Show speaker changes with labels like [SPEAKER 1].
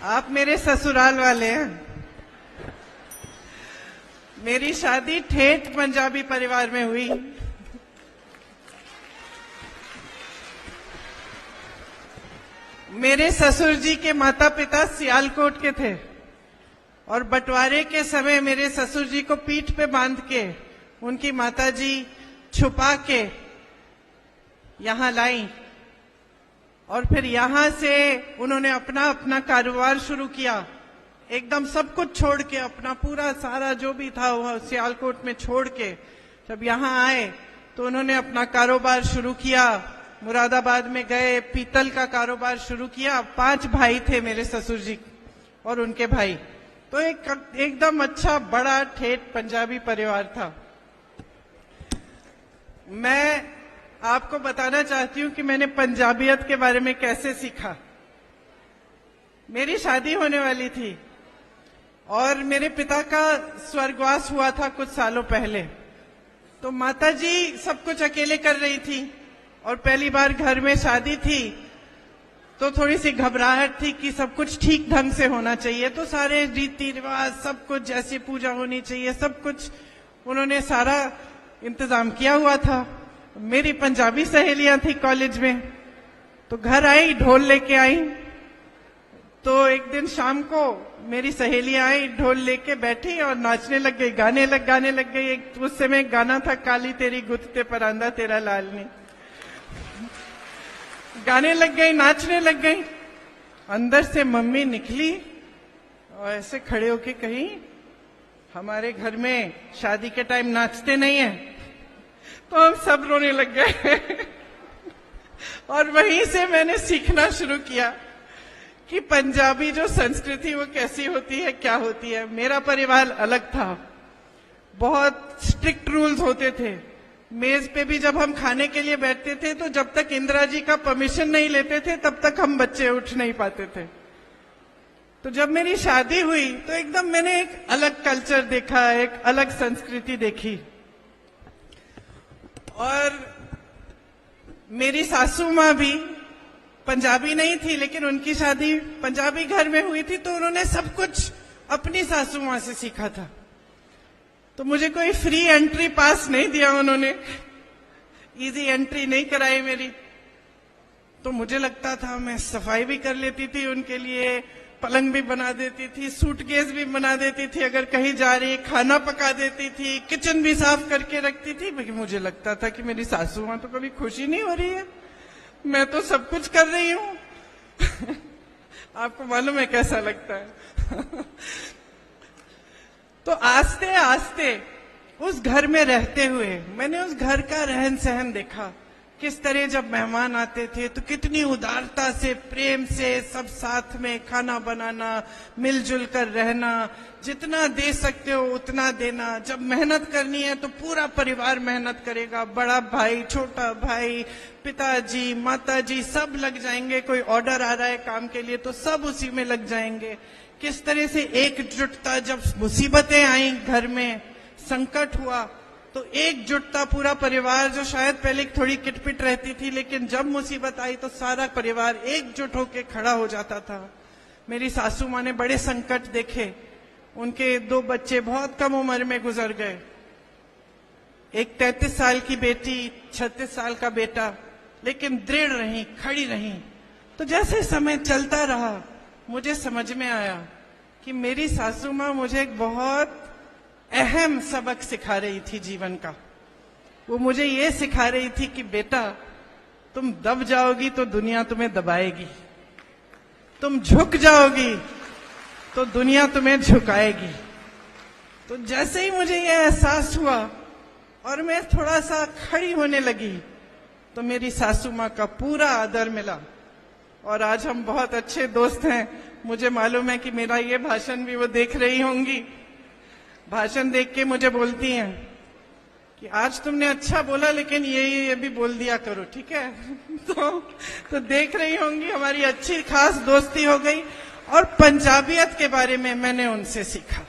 [SPEAKER 1] आप मेरे ससुराल वाले हैं। मेरी शादी ठेठ पंजाबी परिवार में हुई। मेरे ससुर जी के माता पिता सियालकोट के थे और बंटवारे के समय मेरे ससुर जी को पीठ पे बांध के उनकी माता जी छुपा के यहां लाई और फिर यहां से उन्होंने अपना अपना कारोबार शुरू किया। एकदम सब कुछ छोड़ के, अपना पूरा सारा जो भी था वह सियालकोट में छोड़ के जब यहां आए तो उन्होंने अपना कारोबार शुरू किया। मुरादाबाद में गए, पीतल का कारोबार शुरू किया। 5 भाई थे मेरे ससुर जी और उनके भाई। तो एकदम अच्छा बड़ा ठेठ पंजाबी परिवार था। मैं आपको बताना चाहती हूं कि मैंने पंजाबियत के बारे में कैसे सीखा। मेरी शादी होने वाली थी और मेरे पिता का स्वर्गवास हुआ था कुछ सालों पहले। तो माता जी सब कुछ अकेले कर रही थी और पहली बार घर में शादी थी तो थोड़ी सी घबराहट थी कि सब कुछ ठीक ढंग से होना चाहिए। तो सारे रीति रिवाज, सब कुछ जैसी पूजा होनी चाहिए, सब कुछ उन्होंने सारा इंतजाम किया हुआ था। मेरी पंजाबी सहेलियां थी कॉलेज में, तो घर आई, ढोल लेके आई। तो एक दिन शाम को मेरी सहेलियां आई, ढोल लेके बैठी और नाचने लग गई, गाने लग गई। उस समय गाना था काली तेरी गुत्ते परांदा तेरा लाल नहीं। गाने लग गई, नाचने लग गई। अंदर से मम्मी निकली और ऐसे खड़े होके कही, हमारे घर में शादी के टाइम नाचते नहीं है। तो हम सब रोने लग गए और वहीं से मैंने सीखना शुरू किया कि पंजाबी जो संस्कृति वो कैसी होती है, क्या होती है। मेरा परिवार अलग था, बहुत स्ट्रिक्ट रूल्स होते थे। मेज पे भी जब हम खाने के लिए बैठते थे तो जब तक इंदिरा जी का परमिशन नहीं लेते थे तब तक हम बच्चे उठ नहीं पाते थे। तो जब मेरी शादी हुई तो एकदम मैंने एक अलग कल्चर देखा, एक अलग संस्कृति देखी। और मेरी सासू माँ भी पंजाबी नहीं थी, लेकिन उनकी शादी पंजाबी घर में हुई थी तो उन्होंने सब कुछ अपनी सासू माँ से सीखा था। तो मुझे कोई फ्री एंट्री पास नहीं दिया उन्होंने, इजी एंट्री नहीं कराई मेरी। तो मुझे लगता था मैं सफाई भी कर लेती थी उनके लिए, पलंग भी बना देती थी, सूटकेस भी बना देती थी, अगर कहीं जा रही खाना पका देती थी, किचन भी साफ करके रखती थी। लेकिन मुझे लगता था कि मेरी सासू माँ तो कभी खुशी नहीं हो रही है, मैं तो सब कुछ कर रही हूं। आपको मालूम है कैसा लगता है। तो आस्ते आस्ते उस घर में रहते हुए मैंने उस घर का रहन सहन देखा। किस तरह जब मेहमान आते थे तो कितनी उदारता से, प्रेम से सब साथ में खाना बनाना, मिलजुल कर रहना, जितना दे सकते हो उतना देना। जब मेहनत करनी है तो पूरा परिवार मेहनत करेगा, बड़ा भाई, छोटा भाई, पिताजी, माताजी सब लग जाएंगे। कोई ऑर्डर आ रहा है काम के लिए तो सब उसी में लग जाएंगे। किस तरह से एकजुटता, जब मुसीबतें आई घर में, संकट हुआ तो एकजुटता, पूरा परिवार जो शायद पहले थोड़ी किटपिट रहती थी लेकिन जब मुसीबत आई तो सारा परिवार एकजुट होकर खड़ा हो जाता था। मेरी सासू माँ ने बड़े संकट देखे, उनके 2 बच्चे बहुत कम उम्र में गुजर गए। एक 33 साल की बेटी, 36 साल का बेटा, लेकिन दृढ़ रही, खड़ी रही। तो जैसे समय चलता रहा मुझे समझ में आया कि मेरी सासू माँ मुझे एक बहुत अहम सबक सिखा रही थी जीवन का। वो मुझे ये सिखा रही थी कि बेटा, तुम दब जाओगी तो दुनिया तुम्हें दबाएगी, तुम झुक जाओगी तो दुनिया तुम्हें झुकाएगी। तो जैसे ही मुझे ये एहसास हुआ और मैं थोड़ा सा खड़ी होने लगी तो मेरी सासू माँ का पूरा आदर मिला और आज हम बहुत अच्छे दोस्त हैं। मुझे मालूम है कि मेरा ये भाषण भी वो देख रही होंगी। भाषण देख के मुझे बोलती हैं कि आज तुमने अच्छा बोला लेकिन ये भी बोल दिया करो, ठीक है। तो देख रही होंगी, हमारी अच्छी खास दोस्ती हो गई और पंजाबियत के बारे में मैंने उनसे सीखा।